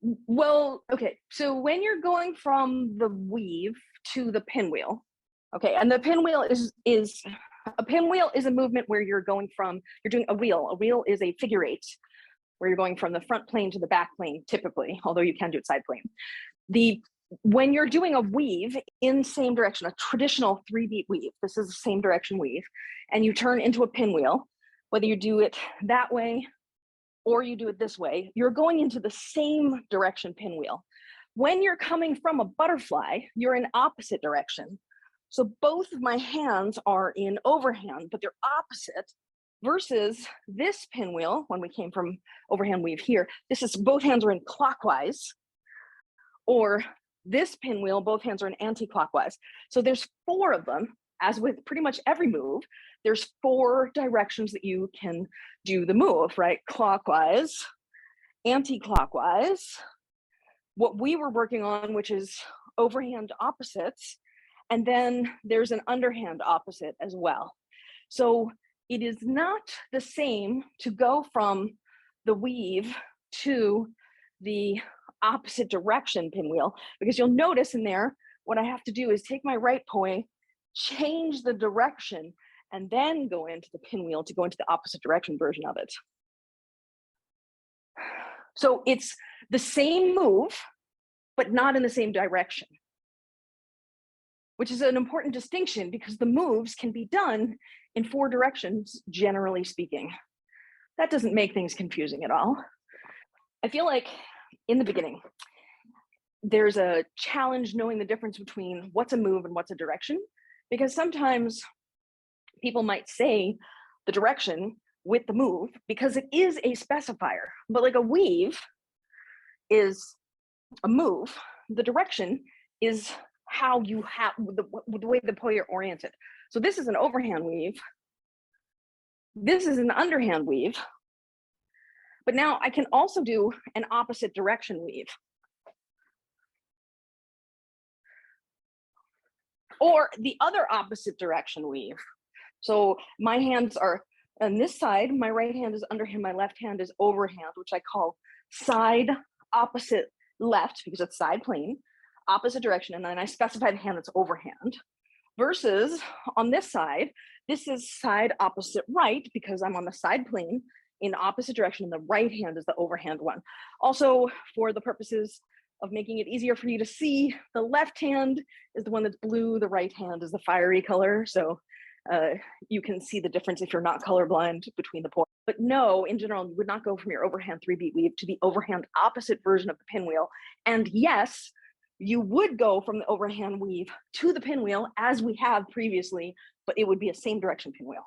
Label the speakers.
Speaker 1: Well, okay. So when you're going from the weave to the pinwheel, okay, and the pinwheel is a pinwheel is a movement where you're going from, you're doing a wheel. A wheel is a figure eight where you're going from the front plane to the back plane typically, although you can do it side plane. When you're doing a weave in same direction, a traditional 3-beat weave, this is the same direction weave, and you turn into a pinwheel, whether you do it that way or you do it this way, you're going into the same direction pinwheel. When you're coming from a butterfly, you're in opposite direction. So both of my hands are in overhand, but they're opposite, versus this pinwheel, when we came from overhand weave here, this is both hands are in clockwise, or this pinwheel, both hands are in anti-clockwise. So there's 4 of them. As with pretty much every move, there's 4 directions that you can do the move, right? Clockwise, anti-clockwise, what we were working on, which is overhand opposites, and then there's an underhand opposite as well. So it is not the same to go from the weave to the opposite direction pinwheel, because you'll notice in there, what I have to do is take my right poi, change the direction, and then go into the pinwheel to go into the opposite direction version of it. So it's the same move, but not in the same direction, which is an important distinction because the moves can be done in 4 directions, generally speaking. That doesn't make things confusing at all. I feel like in the beginning, there's a challenge knowing the difference between what's a move and what's a direction, because sometimes people might say the direction with the move because it is a specifier, but like a weave is a move, the direction is how you have the way the poi are oriented. So this is an overhand weave, this is an underhand weave, but now I can also do an opposite direction weave. Or the other opposite direction weave. So my hands are on this side, my right hand is underhand, my left hand is overhand, which I call side opposite left because it's side plane, opposite direction, and then I specify the hand that's overhand. Versus on this side, this is side opposite right because I'm on the side plane in opposite direction, and the right hand is the overhand one. Also, for the purposes of making it easier for you to see, the left hand is the one that's blue, the right hand is the fiery color. So you can see the difference if you're not colorblind between the poi. But no, in general, you would not go from your overhand 3-beat weave to the overhand opposite version of the pinwheel. And yes, you would go from the overhand weave to the pinwheel as we have previously, but it would be a same direction pinwheel.